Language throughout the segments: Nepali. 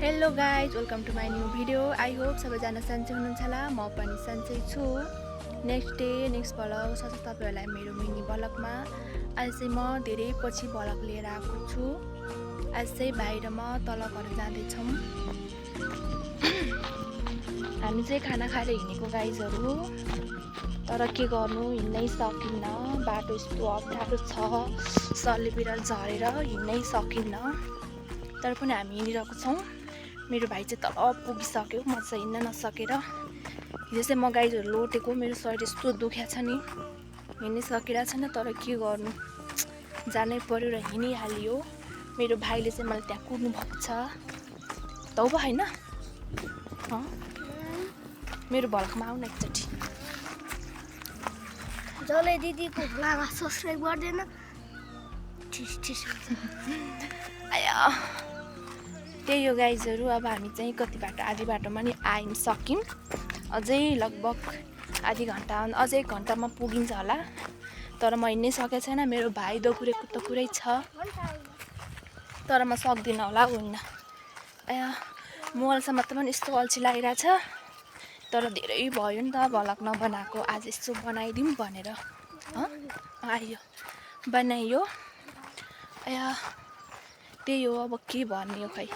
Hello guys, welcome to my new video. I hope सबैजना सन्चै हुनुहुन्छ होला। म पनि सन्चै छु। नेक्स्ट डे नेक्स्ट ब्लग साथै तपाईँहरूलाई मेरो मिनी ब्लगमा आज चाहिँ म धेरै पछि ब्लग लिएर आएको छु। आज चाहिँ बाहिर म तल घर जाँदैछौँ। हामी चाहिँ खाना खाएर हिँडेको गाइजहरू, तर के गर्नु हिँड्नै सकिन्न। बाटो यस्तो अप्ठ्यारो छ, सर्ले बिराल झरेर हिँड्नै सकिन्न। तर पनि हामी हिँडिरहेको छौँ। मेरो भाइ चाहिँ तल पुगिसक्यो, म चाहिँ हिँड्न नसकेर। हिजो चाहिँ म गाइजहरू लोटेको, मेरो शरीर यस्तो दुख्या छ नि, हिँड्नै सकिरहेको छैन। तर के गर्नु, जानै पर्यो र हिँडिहाल्यो। मेरो भाइले चाहिँ मलाई त्यहाँ कुद्नु भएको छ तौ पो होइन। मेरो भलकमा आउन एकचोटि। जसले दिदीको भ्लगमा सब्सक्राइब गर्दैन आया त्यही हो गाइजहरू। अब हामी चाहिँ कति बाटो, आधी बाटोमा नि आइसक्यौँ। अझै लगभग आधी घन्टा, अझै 1 घन्टामा पुगिन्छ होला। तर म हिँड्नै सकेको छैन। मेरो भाइ दगुरेको त पुरै छ, तर म सक्दिनँ होला हिँड्न। आया मोबाइलसम्म त पनि यस्तो अल्छी लागिरहेछ। तर धेरै भयो नि त भ्लग नबनाएको, आज यसो बनाइदिउँ भनेर आयो बनाइयो। आया त्यही हो, अब के भन्ने हो खै।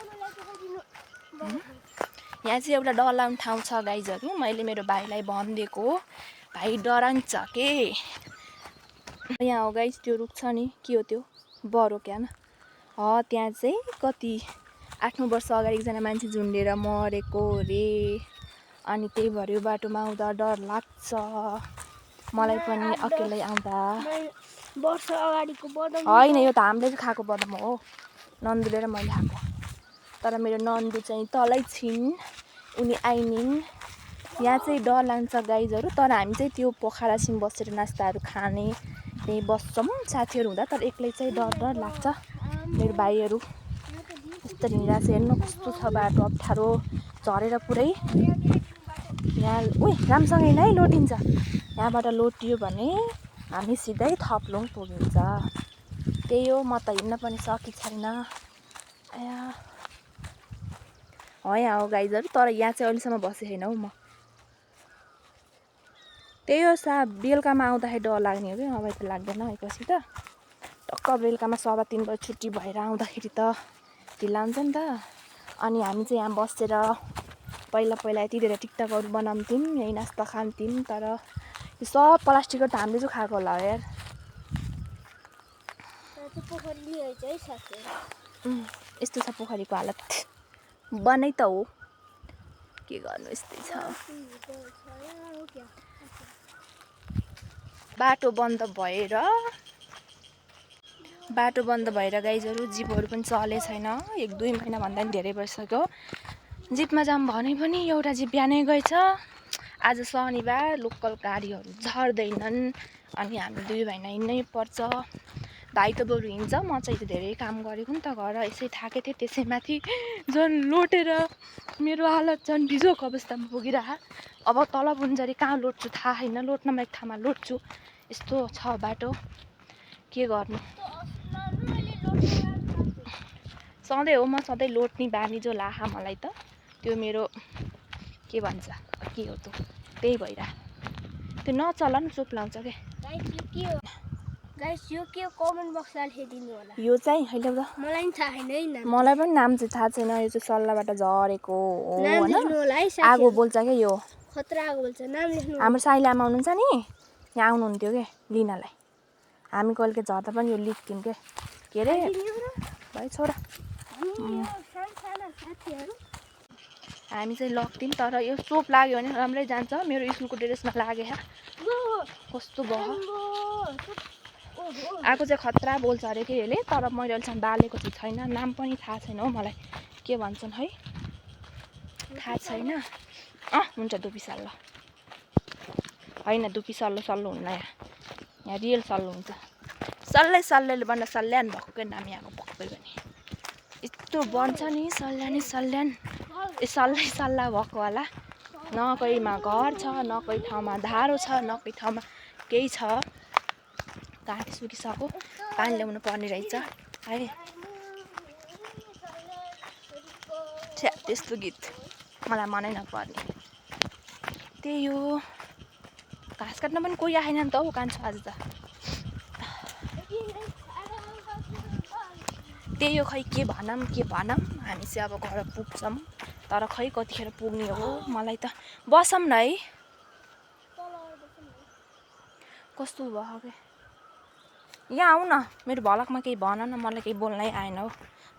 यहाँ चाहिँ एउटा डरलाग्ने ठाउँ छ गाइजहरू। मैले मेरो भाइलाई भनिदिएको हो, भाइ डरान्छ के। यहाँ हो गाइज, त्यो रुख छ नि, के हो त्यो, बरो क्या न। त्यहाँ चाहिँ कति 8-9 वर्ष अगाडि एकजना मान्छे झुन्डेर मरेको रे। अनि त्यही भएर यो बाटोमा आउँदा डर लाग्छ मलाई पनि अकेलै आउँदा। वर्ष अगाडिको बदम होइन, यो त हामीले चाहिँ खाएको बदम हो, नन्दुले र मैले खाएको। तर मेरो नन्दु चाहिँ तलै छिन्, उनी आइनिन्। यहाँ चाहिँ डर लाग्छ गाइजहरू। तर हामी चाहिँ त्यो पोखरा सिम बसेर नास्ताहरू खाने त्यही बस्छौँ साथीहरू हुँदा। तर एक्लै चाहिँ डर लाग्छ। मेरो भाइहरू यस्तो हिँडिरहेको छ, हेर्नु कस्तो छ बाटो, अप्ठ्यारो झरेर पुरै। यहाँ राम्रोसँग हिँड है, लोटिन्छ। यहाँबाट लोटियो भने हामी सिधै थप्लुङ पुगिन्छ। त्यही हो, म त हिँड्न पनि सकेको छैन। यहाँ हो गाइजहरू। तर यहाँ चाहिँ अहिलेसम्म बसेको छैन हौ म। त्यही हो, बेलुकामा आउँदाखेरि डर लाग्ने हो कि, अब त लाग्दैन आएपछि त। टक्क बेलुकामा 3:15 बजी छुट्टी भएर आउँदाखेरि त ढिला हुन्छ नि त। अनि हामी चाहिँ यहाँ बसेर पहिला यति धेरै टिकटकहरू बनाउँथ्यौँ, यही नास्ता खान्थ्यौँ। तर यो सब प्लास्टिकको त हामीले चाहिँ खाएको होला यार। यस्तो छ पोखरीको हालत, बनाइ त हो, के गर्नु, यस्तै छ। बाटो बन्द भएर गाइजहरू जिपहरू पनि चले छैन। 1-2 महिना भन्दा पनि धेरै भइसक्यो। जिपमा जाऊँ भने पनि एउटा जिप बिहानै गएछ। आज शनिबार, लोकल गाडीहरू झर्दैनन्। अनि हामी 2 भाइना हिँड्नै पर्छ। भाइ त बरु हिँड्छ, म चाहिँ धेरै काम गरेको नि त घर, यसै थाकेको थिएँ। त्यसैमाथि झन् लोटेर मेरो हालत झन् बिजोको अवस्थामा पुगिरह। अब तल बुन्जरी कहाँ लोट्छु थाहा छैन, लोट्नमा एक ठाउँमा लोट्छु, यस्तो छ बाटो, के गर्नु। सधैँ हो, म सधैँ लोट्ने बानी जो लाहा मलाई त, त्यो मेरो के भन्छ, के हो त, त्यही भइरह। त्यो नचल न, चुप लाउँछ के। गाइस यो के कमेन्ट बक्समा लेखिदिनु होला। यो चाहिँ अहिले त मलाई पनि थाहा छैन है नाम। मलाई पनि नाम चाहिँ थाहा छैन। यो चाहिँ सल्लाहबाट झरेको हो नाम हैन। लेख्नु होला है। आगो बोल्छ के यो, खतरा आगो बोल्छ, नाम लेख्नु। हाम्रो साइला आमा हुनुहुन्छ नि, यहाँ आउनुहुन्थ्यो के लिनलाई। हामी कहिले झर्दा पनि यो लिख्थ्यौँ के अरे भाइ छोरा। हामी चाहिँ लग्थ्यौँ। तर यो सोप लाग्यो भने राम्रै जान्छ। मेरो स्कुलको ड्रेसमा लाग्यो कस्तो भयो। आगो चाहिँ खतरा बोल्छ अरे के यसले। तर मैले अहिलेसम्म बालेको चाहिँ छैन, नाम पनि थाहा छैन हौ मलाई, के भन्छन् है थाहा छैन। हुन्छ दुपी सल्लो होइन, दुपी सल्लो हुन्न। यहाँ रियल सल्लो हुन्छ। सल्लेले बन्दा सल्यान भएको के नाम यहाँको पक्कै पनि यस्तो बन्छ नि, सल्यान सल्लाह भएको होला। न कहीमा घर छ, न कही ठाउँमा धारो छ, न कही ठाउँमा केही छ। काटी सुकिसक्यो, पानी ल्याउनु पर्ने रहेछ है। छ्या त्यस्तो गीत मलाई मनै नपर्ने। त्यही हो, घाँस काट्न पनि कोही आएन नि त हौ कान्छु आज त। त्यही हो, खै के भनौँ हामी चाहिँ अब घर पुग्छौँ, तर खै कतिखेर पुग्ने हो। मलाई त बसौँ न है। कस्तो भयो के यहाँ आऊ न, मेरो भलकमा केही भन न, मलाई केही बोल्नै आएन हौ।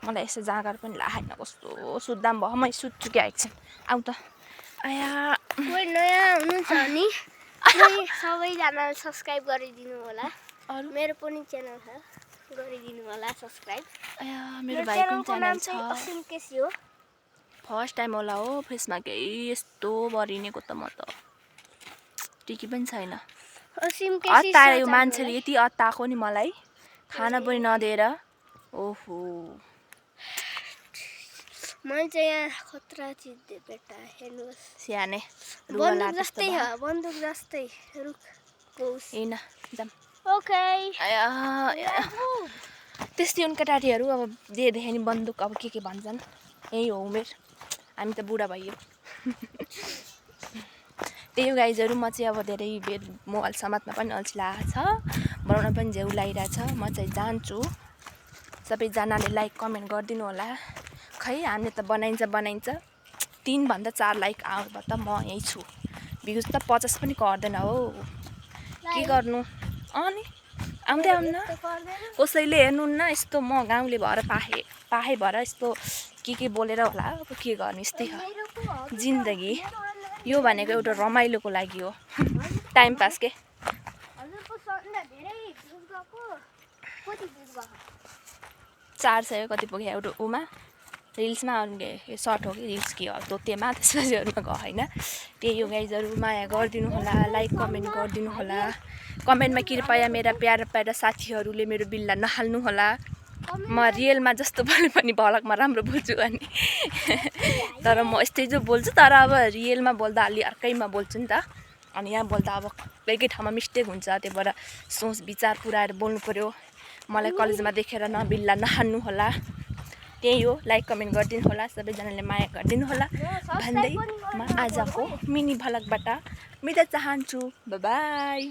मलाई यसो जाँगर पनि लागेन, कस्तो सुत्दा पनि भयो, मै सुत्छु कि एकछिन। आऊ त। आया कोही नयाँ हुनुहुन्छ भने सबैजनाले सब्सक्राइब गरिदिनु होला। अरू मेरो पनि च्यानल छ, गरिदिनु होला सब्सक्राइब। आया मेरो भाइको च्यानलको च्यानल नाम छ। चाहिँ असिम केसी हो। फर्स्ट टाइम होला हो फेसमा केही यस्तो बरिनेको त, म त टिकी पनि छैन। असिम केसी अत्ताएर यो मान्छेले यति अत्ताएको नि मलाई, खाना पनि नदिएर। ओहो मैले चाहिँ यहाँ खतरा चिज दे बेटा, हेर्नुहोस्। स्याने बन्दुक जस्तै हो, बन्दुक जस्तै रुखको हैन जाम। ओके। आया त्यस्तै उनका टाटीहरू अब देखे नि बन्दुक अब के भन्छन्। यही हो उमेर, हामी त बुढा भइयो। त्यही हो गाइजहरू, म चाहिँ अब धेरै बेर मोबाइल समात्न पनि अल्छी लागेको छ, बनाउन पनि झेउ लागिरहेछ। म चाहिँ जान्छु, सबैजनाले लाइक कमेन्ट गरिदिनु होला। खै हामीले त बनाइन्छ 3भन्दा 4 लाइक आउँछ त म यहीँ छु। भ्युज त 50 पनि गर्दैन हो, के गर्नु। अनि आउँदै आउनु न, कसैले हेर्नुहुन्न। यस्तो म गाउँले भएर पाहे भएर यस्तो के बोलेर होला, अब के गर्नु, यस्तै हो जिन्दगी। यो भनेको एउटा रमाइलोको लागि हो, टाइम पास के। 400 कति पुग्यो एउटा उमा रिल्समा, सर्ट हो कि रिल्स के हो त्योमा, त्यसपछिहरूमा गयो होइन। त्यही हो गाइजहरू, माया गरिदिनु होला, लाइक कमेन्ट गरिदिनु होला। कमेन्टमा कृपया मेरा प्यारा साथीहरूले मेरो बिल्ला नहाल्नु होला। म रियलमा जस्तो बोले पनि भलकमा राम्रो बोल्छु अनि तर म यस्तै जो बोल्छु, तर अब रियलमा बोल्दा अलि अर्कैमा बोल्छु नि त। अनि यहाँ बोल्दा अब एकै ठाउँमा मिस्टेक हुन्छ, त्यही भएर सोच विचार पुऱ्याएर बोल्नु पर्यो। मलाई कलेजमा देखेर बिल्ला नहाल्नु होला। त्यही हो, लाइक कमेन्ट गरिदिनु होला, सबैजनाले माया गरिदिनु होला भन्दै म आजको मिनी भलकबाट बिदा चाहन्छु। By by.